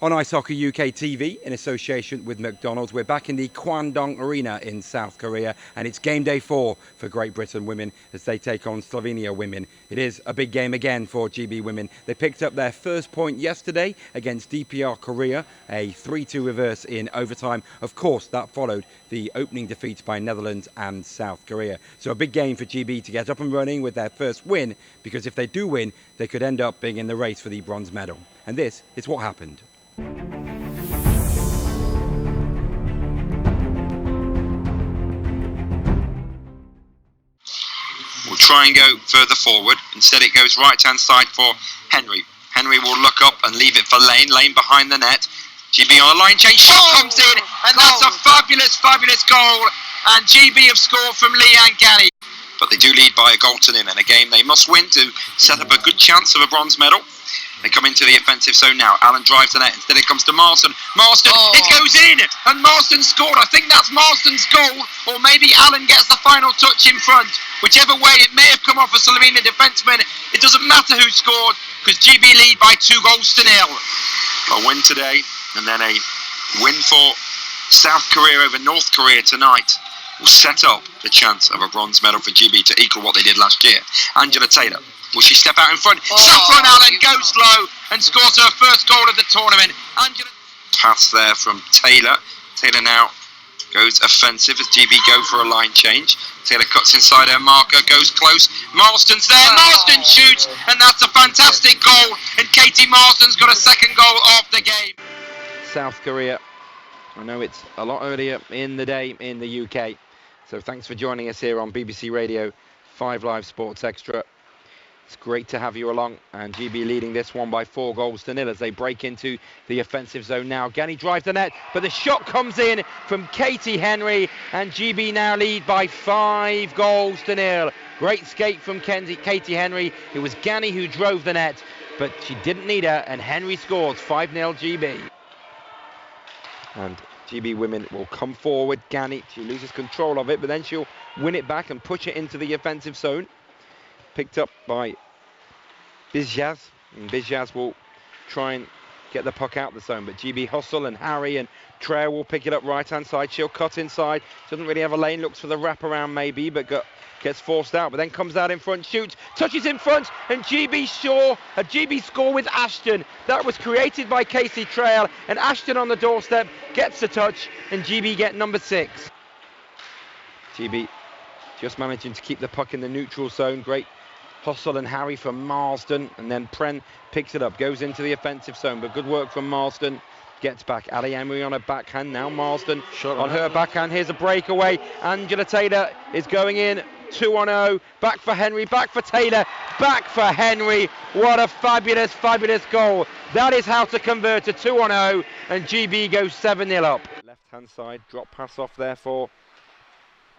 On Ice Hockey UK TV, in association with McDonald's, we're back in the Kwangdong Arena in South Korea, and it's game day 4 for Great Britain Women as they take on Slovenia Women. It is a big game again for GB Women. They picked up their first point yesterday against DPR Korea, a 3-2 reverse in overtime. Of course, that followed the opening defeats by Netherlands and South Korea. So a big game for GB to get up and running with their first win, because if they do win, they could end up being in the race for the bronze medal. And this is what happened. Will try and go further forward. Instead it goes right hand side for Henry. Henry will look up and leave it for Lane. Lane behind the net. GB on a line change. Shot comes in, and that's a fabulous goal. And GB have scored from Leanne Galley. But they do lead by a goal to nil in a game they must win to set up a good chance of a bronze medal. They come into the offensive zone now. Allen drives the net. Instead it comes to Marsden. Marsden, it goes in, and Marsden scored. I think that's Marsden's goal, or maybe Allen gets the final touch in front. Whichever way, it may have come off a Slovenia defenseman. It doesn't matter who scored, because GB lead by 2 goals to nil. A win today, and then a win for South Korea over North Korea tonight will set up the chance of a bronze medal for GB to equal what they did last year. Angela Taylor. Will she step out in front? Saffron Allen goes low and scores her first goal of the tournament. Angela. Pass there from Taylor. Taylor now goes offensive as GB go for a line change. Taylor cuts inside her marker, goes close. Marsden's there. Marsden shoots, and that's a fantastic goal. And Katie Marsden's got a second goal of the game. South Korea. I know it's a lot earlier in the day in the UK. So thanks for joining us here on BBC Radio 5 Live Sports Extra. It's great to have you along, and GB leading this one by 4 goals to nil as they break into the offensive zone now. Gani drives the net, but the shot comes in from Katie Henry, and GB now lead by 5 goals to nil. Great skate from Katie Henry. It was Gani who drove the net, but she didn't need her, and Henry scores 5-0 GB. And GB Women will come forward. Gani, she loses control of it, but then she'll win it back and push it into the offensive zone. Picked up by Bizjaz, and Bizjaz will try and get the puck out the zone, but GB Hustle and Harry and Treyer will pick it up right hand side. She'll cut inside, doesn't really have a lane, looks for the wraparound maybe, but gets forced out, but then comes out in front, shoots, touches in front, and GB score with Ashton. That was created by Casey Treyer, and Ashton on the doorstep gets the touch, and GB get number 6. GB just managing to keep the puck in the neutral zone. Great hustle and Harry from Marsden, and then Pren picks it up, goes into the offensive zone, but good work from Marsden. Gets back. Ali Emery on a backhand. Now Marsden on her backhand. Here's a breakaway. Angela Taylor is going in. 2-0. Back for Henry. Back for Taylor. Back for Henry. What a fabulous goal. That is how to convert a 2-0. And GB goes 7-0 up. Left hand side. Drop pass off there for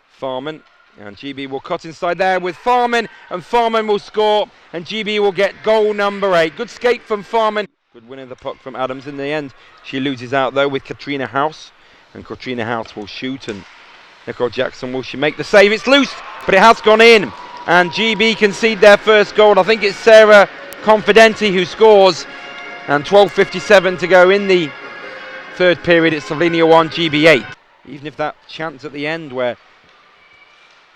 Farman. And GB will cut inside there with Farman. And Farman will score. And GB will get goal number 8. Good skate from Farman. Good win of the puck from Adams. In the end, she loses out though with Katrina House, and Katrina House will shoot, and Nicole Jackson will she make the save. It's loose, but it has gone in, and GB concede their first goal. I think it's Sarah Confidenti who scores, and 12:57 to go in the third period. It's Slovenia 1, GB 8. Even if that chance at the end where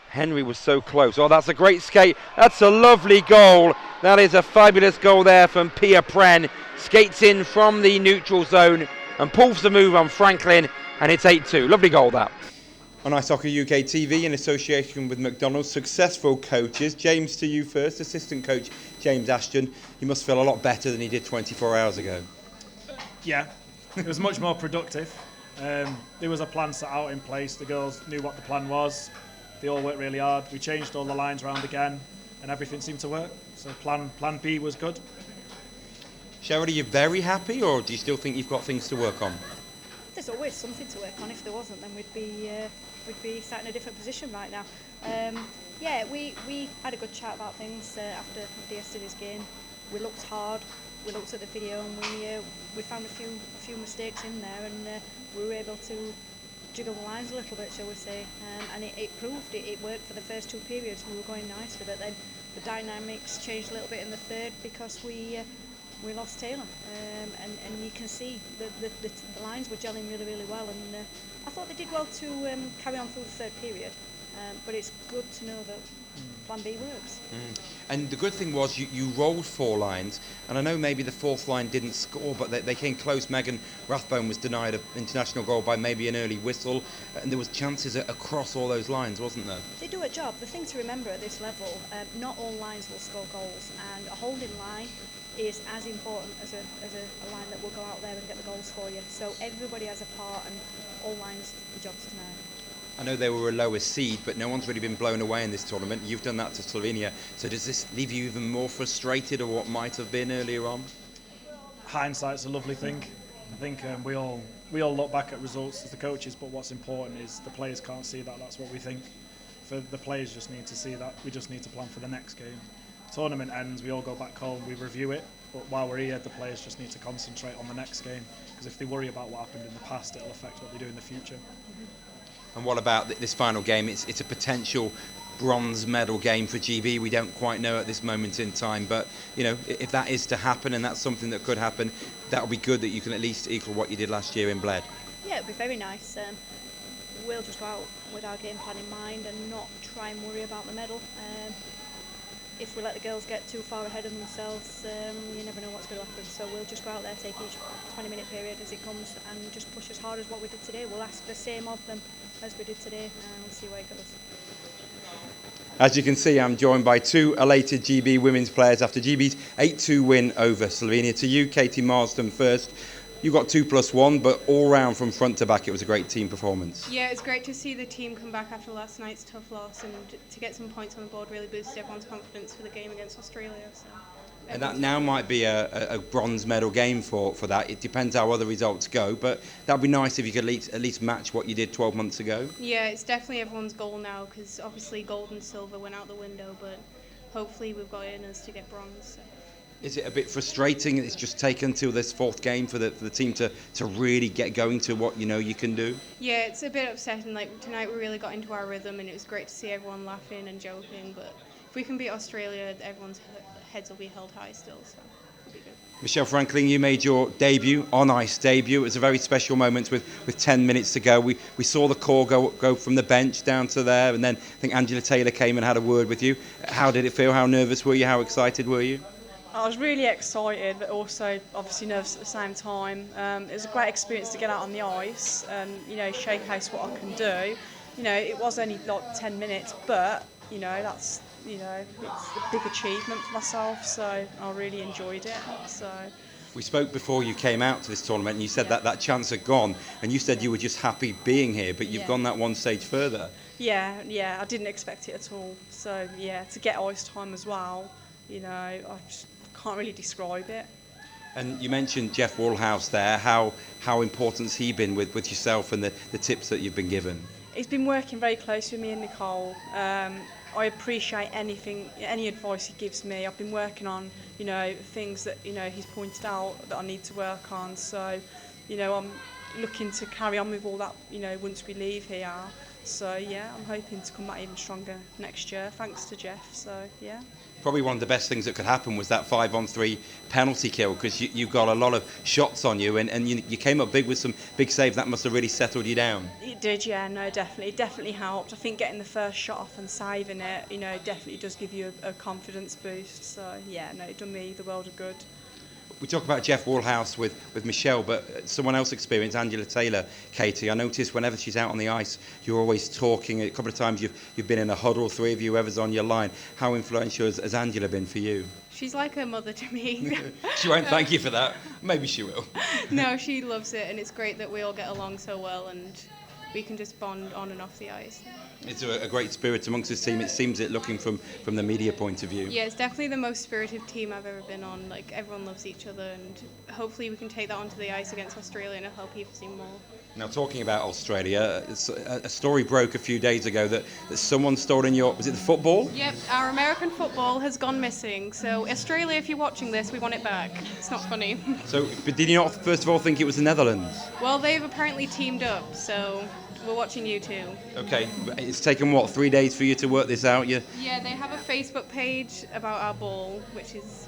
Henry was so close. Oh, that's a great skate. That's a lovely goal. That is a fabulous goal there from Pia Pren. Skates in from the neutral zone and pulls the move on Franklin, and it's 8-2. Lovely goal that. On Ice Hockey UK TV, in association with McDonald's, successful coaches. James, to you first. Assistant coach James Ashton. He must feel a lot better than he did 24 hours ago. Yeah, it was much more productive. There was a plan set out in place. The girls knew what the plan was. They all worked really hard. We changed all the lines around again, and everything seemed to work. So plan B was good. Cheryl, are you very happy, or do you still think you've got things to work on? There's always something to work on. If there wasn't, then we'd be sat in a different position right now. Yeah, we had a good chat about things after yesterday's game. We looked hard. We looked at the video, and we found a few mistakes in there, and we were able to jiggle the lines a little bit, shall we say, and it proved it worked for the first 2 periods. We were going nicely, but then the dynamics changed a little bit in the third because we we lost Taylor, and you can see the lines were gelling really, really well, and I thought they did well to carry on through the third period, but it's good to know that Plan B works. And the good thing was you rolled 4 lines, and I know maybe the 4th line didn't score, but they came close. Megan Rathbone was denied an international goal by maybe an early whistle, and there was chances across all those lines, wasn't there? They do a job. The thing to remember at this level, not all lines will score goals, and a holding line is as important as a line that will go out there and get the goals for you. So everybody has a part, and all lines, the job's tonight. I know they were a lower seed, but no one's really been blown away in this tournament. You've done that to Slovenia, so does this leave you even more frustrated or what might have been earlier on? Hindsight's a lovely thing. I think we all look back at results as the coaches, but what's important is the players can't see that. That's what we think. For the players just need to see that. We just need to plan for the next game. Tournament ends, we all go back home, we review it, but while we're here, the players just need to concentrate on the next game, because if they worry about what happened in the past, it'll affect what they do in the future. And what about this final game? It's a potential bronze medal game for GB. We don't quite know at this moment in time, but you know, if that is to happen, and that's something that could happen, that'll be good that you can at least equal what you did last year in Bled. Yeah, it'll be very nice. We'll just go out with our game plan in mind and not try and worry about the medal. If we let the girls get too far ahead of themselves, you never know what's going to happen. So we'll just go out there, take each 20-minute period as it comes, and just push as hard as what we did today. We'll ask the same of them as we did today, and we'll see where it goes. As you can see, I'm joined by 2 elated GB women's players after GB's 8-2 win over Slovenia. To you, Katie Marsden first. You got 2+1, but all round from front to back, it was a great team performance. Yeah, it's great to see the team come back after last night's tough loss, and to get some points on the board really boosted everyone's confidence for the game against Australia. So And that now might be a bronze medal game for that. It depends how other results go, but that'd be nice if you could at least match what you did 12 months ago. Yeah, it's definitely everyone's goal now, because obviously gold and silver went out the window, but hopefully we've got in us to get bronze. So. Is it a bit frustrating it's just taken till this 4th game for the team to really get going to what you know you can do? Yeah, it's a bit upsetting. Like tonight we really got into our rhythm, and it was great to see everyone laughing and joking, but if we can beat Australia, everyone's heads will be held high still, so it'll be good. Michele Franklin, you made your debut, on-ice debut. It was a very special moment with 10 minutes to go. We saw the core go from the bench down to there, and then I think Angela Taylor came and had a word with you. How did it feel? How nervous were you? How excited were you? I was really excited, but also obviously nervous at the same time. It was a great experience to get out on the ice and, you know, showcase what I can do. You know, it was only like 10 minutes, but, you know, that's, you know, it's a big achievement for myself, so I really enjoyed it. So. We spoke before you came out to this tournament, and you said that chance had gone, and you said you were just happy being here, but you've gone that one stage further. Yeah, I didn't expect it at all. So, yeah, to get ice time as well, you know, I just can't really describe it. And you mentioned Jeff Woolhouse there. How important's he been with yourself and the tips that you've been given? He's been working very close with me and Nicole. I appreciate any advice he gives me. I've been working on, you know, things that, you know, he's pointed out that I need to work on. So, you know, I'm looking to carry on with all that, you know, once we leave here. So, yeah, I'm hoping to come back even stronger next year, thanks to Jeff. So, yeah. Probably one of the best things that could happen was that 5-on-3 penalty kill, because you got a lot of shots on you, and you came up big with some big saves. That must have really settled you down. It did, yeah, no, definitely. It definitely helped. I think getting the first shot off and saving it, you know, definitely does give you a confidence boost. So, yeah, no, it done me the world of good. We talk about Jeff Woolhouse with Michele, but someone else experienced, Angela Taylor. Katie, I noticed whenever she's out on the ice, you're always talking. A couple of times you've been in a huddle, 3 of you, whoever's on your line. How influential has Angela been for you? She's like a mother to me. She won't thank you for that. Maybe she will. No, she loves it, and it's great that we all get along so well, and we can just bond on and off the ice. It's a great spirit amongst this team. It seems it, looking from the media point of view. Yeah, it's definitely the most spirited team I've ever been on. Like, everyone loves each other, and hopefully we can take that onto the ice against Australia and it'll help people see more. Now, talking about Australia, a story broke a few days ago that someone stole in your... Was it the football? Yep, our American football has gone missing. So, Australia, if you're watching this, we want it back. It's not funny. So, but did you not first of all think it was the Netherlands? Well, they've apparently teamed up, so... We're watching you too. Okay, it's taken, 3 days for you to work this out? Yeah, they have a Facebook page about our ball, which is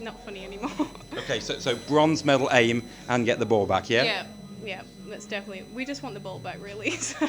not funny anymore. Okay, so bronze medal aim and get the ball back, yeah? Yeah, that's definitely. We just want the ball back, really. So.